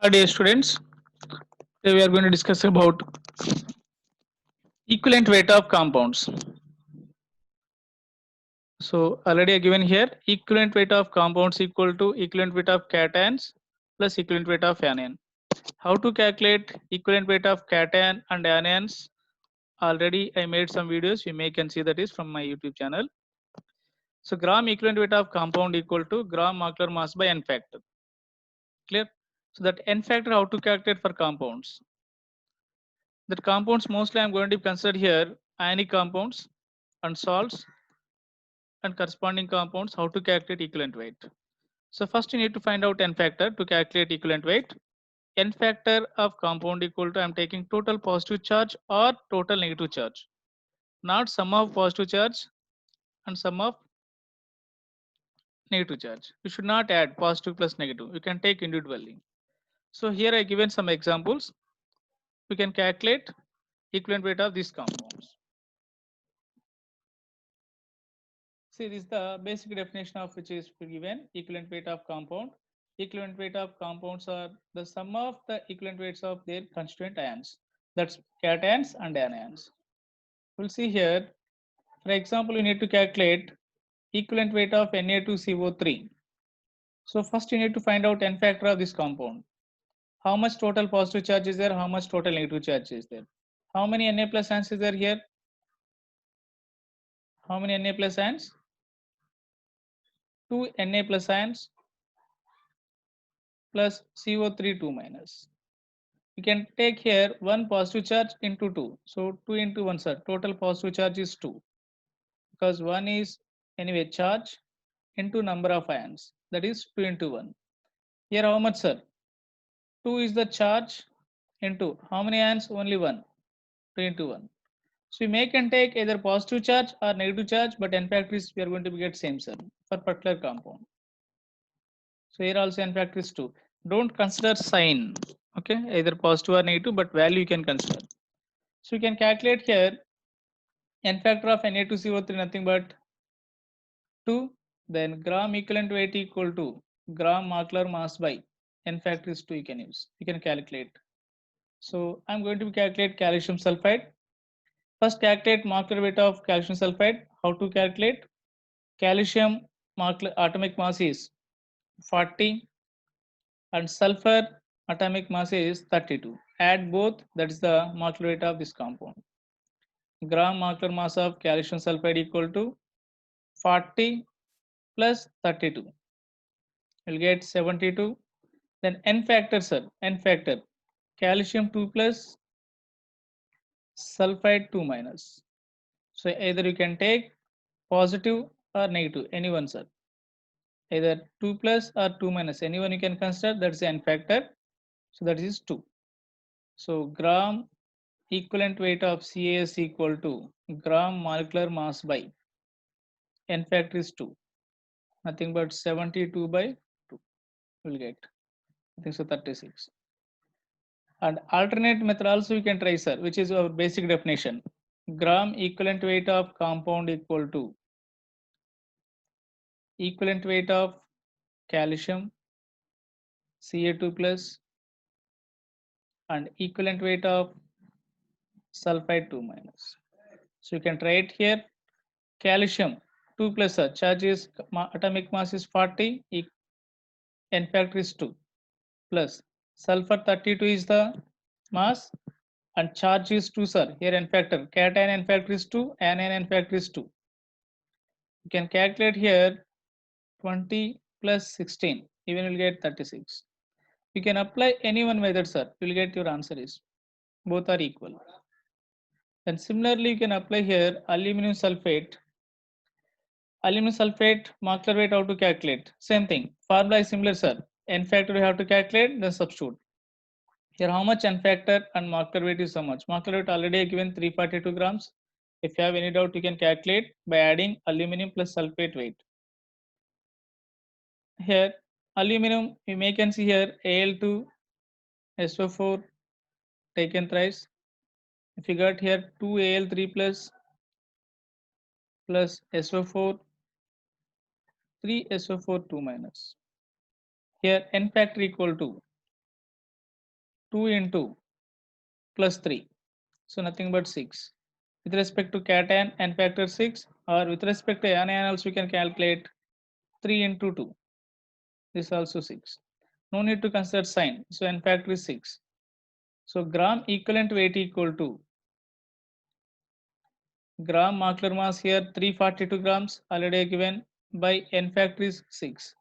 Hi dear students, today we are going to discuss about equivalent weight of compounds. So already given here equivalent weight of compounds equal to equivalent weight of cations plus equivalent weight of anion. How to calculate equivalent weight of cation and anions? Already I made some videos, you may can see that is from my YouTube channel. So gram equivalent weight of compound equal to gram molecular mass by n factor. Clear? So that n factor how to calculate for compounds? That compounds mostly I am going to consider here ionic compounds and salts and corresponding compounds how to calculate equivalent weight. So first you need to find out n factor to calculate equivalent weight. N factor of compound equal to I am taking total positive charge or total negative charge, not sum of positive charge and sum of negative charge. You should not add positive plus negative. You can take individually. So here I given some examples. We can calculate equivalent weight of these compounds. See, this is the basic definition of which is given equivalent weight of compound. Equivalent weight of compounds are the sum of the equivalent weights of their constituent ions. That's cations and anions. We'll see here. For example, you need to calculate equivalent weight of Na2CO3. So first you need to find out n factor of this compound. How much total positive charge is there? How much total negative charge is there? How many Na plus ions is there here? How many Na plus ions? 2 Na plus ions plus CO3 2 minus. We can take here one positive charge into 2. So 2 into 1, sir. Total positive charge is 2 because 1 is anyway charge into number of ions. That is 2 into 1. Here how much, sir? 2 is the charge into how many ions? Only 1. 2 into 1. So we may can take either positive charge or negative charge, but n factor is we are going to get same, sir, for particular compound. So here also n factor is 2. Don't consider sign, okay, either positive or negative, but value you can consider. So you can calculate here n factor of Na2CO3 nothing but 2. Then gram equivalent weight equal to gram molecular mass by n factor is 2 you can use. You can calculate. So I'm going to calculate calcium sulfide. First calculate molecular weight of calcium sulfide. How to calculate? Calcium molecular atomic mass is 40 and sulfur atomic mass is 32. Add both, that is the molecular weight of this compound. Gram molecular mass of calcium sulfide equal to 40 plus 32. You'll get 72. Then n factor, sir, n factor. Calcium 2 plus sulfide 2 minus. So either you can take positive or negative, anyone, sir. Either 2 plus or 2 minus, anyone you can consider, that's the n factor. So that is 2. So gram equivalent weight of CAS equal to gram molecular mass by n factor is 2. Nothing but 72 by 2 will get. I think so 36. And alternate method also we can try, sir, which is our basic definition. Gram equivalent weight of compound equal to equivalent weight of calcium Ca2 plus and equivalent weight of sulfide 2 minus. So you can try it here. Calcium 2 plus, charge is atomic mass is 40, n factor is 2 plus sulfur 32 is the mass and charge is 2, sir. Here n factor, cation n factor is 2, anion n factor is 2. You can calculate here 20 plus 16, even will get 36. You can apply any one method, sir. You will get your answer is both are equal. And similarly, you can apply here aluminum sulfate. Aluminum sulfate molecular weight how to calculate? Same thing. Formula is similar, sir. N factor we have to calculate, then substitute. Here, how much n factor and molecular weight is so much? Molecular weight already given 342 grams. If you have any doubt, you can calculate by adding aluminum plus sulfate weight. Here, aluminum, we may can see here Al2 SO4 taken thrice. If you got here 2Al3 plus SO4, 3 SO4 2 minus. Here n factor equal to 2 into plus 3. So nothing but 6. With respect to cation, n factor 6, or with respect to anion also we can calculate 3 into 2. This also 6. No need to consider sign. So n factor is 6. So gram equivalent weight equal to gram molecular mass here 342 grams already given by n factor is 6.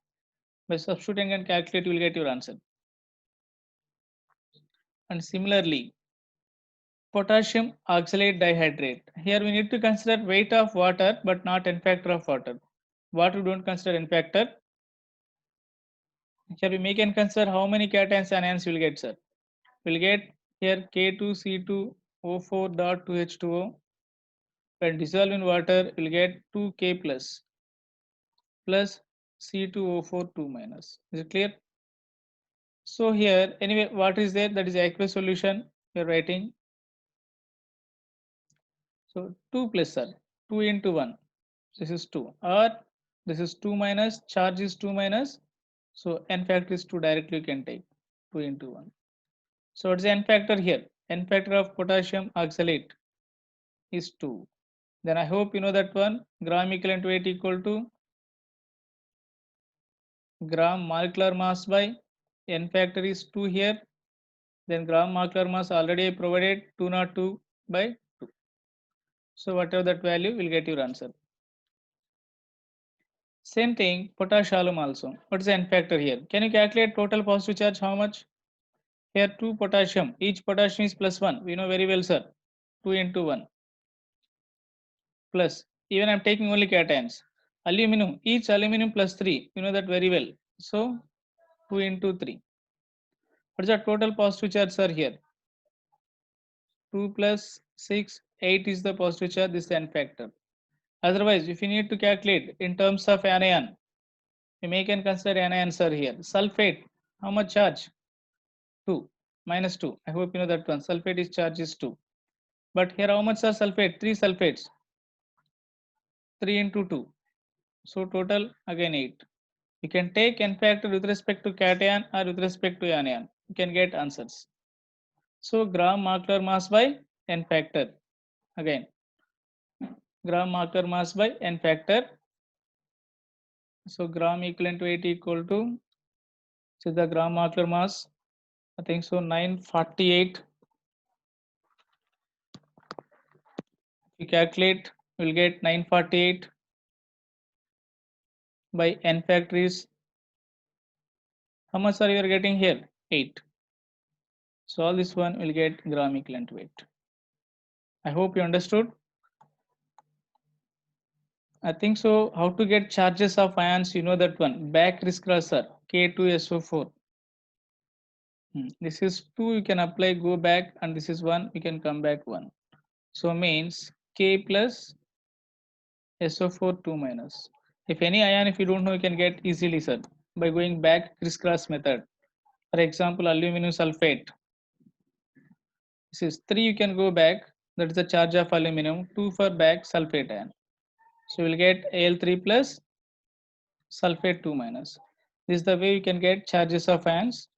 By substituting and calculate you will get your answer. And similarly, potassium oxalate dihydrate. Here we need to consider weight of water but not n factor of water. Water don't consider n factor. Here we make and consider how many cations and anions you will get, sir. We'll get here K2C2O4.2H2O. When dissolved in water, we'll get 2K plus C2O4 2 minus. Is it clear? So here, anyway, what is there? That is aqueous solution. You're writing. So 2 plus, sir. 2 into 1. This is 2. Or this is 2 minus. Charge is 2 minus. So n factor is 2 directly you can take. 2 into 1. So what's the n factor here? N factor of potassium oxalate is 2. Then I hope you know that one. Gram equivalent weight equal to gram molecular mass by n factor is 2 here. Then gram molecular mass already provided 202 by 2. So whatever that value will get your answer. Same thing, potassium also. What is the n factor here? Can you calculate total positive charge? How much? Here 2 potassium. Each potassium is plus 1. We know very well, sir. 2 into 1 plus. Even I'm taking only cations. Aluminum. Each aluminum plus 3. You know that very well. So 2 into 3. What is the total positive charge, sir? Here 2 plus 6, 8 is the positive charge. This is the n factor. Otherwise, if you need to calculate in terms of anion, we make and consider anion, sir. Here sulfate. How much charge? 2 minus 2. I hope you know that one. Sulfate is charge is 2. But here how much are sulfate? 3 sulfates. 3 into 2. So total again 8. You can take n factor with respect to cation or with respect to anion. You can get answers. So gram molecular mass by n factor. Again, gram molecular mass by n factor. So gram equivalent weight equal to, so the gram molecular mass, I think so 948. If you calculate, we'll get 948 by n factor is, how much are you getting here? 8. So all this one will get gram equivalent weight. I hope you understood. I think so. How to get charges of ions? You know that one. Back crisscrosser K2SO4. This is 2. You can apply, go back, and this is 1. You can come back 1. So means K plus SO4 2 minus. If any ion, if you don't know, you can get easily, sir, by going back crisscross method. For example, aluminum sulfate. This is 3. You can go back. That is the charge of aluminum. 2 for back sulfate ion. So we'll get Al3 plus sulfate 2 minus. This is the way you can get charges of ions.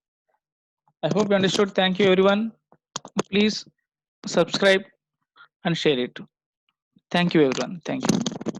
I hope you understood. Thank you, everyone. Please subscribe and share it. Thank you, everyone. Thank you.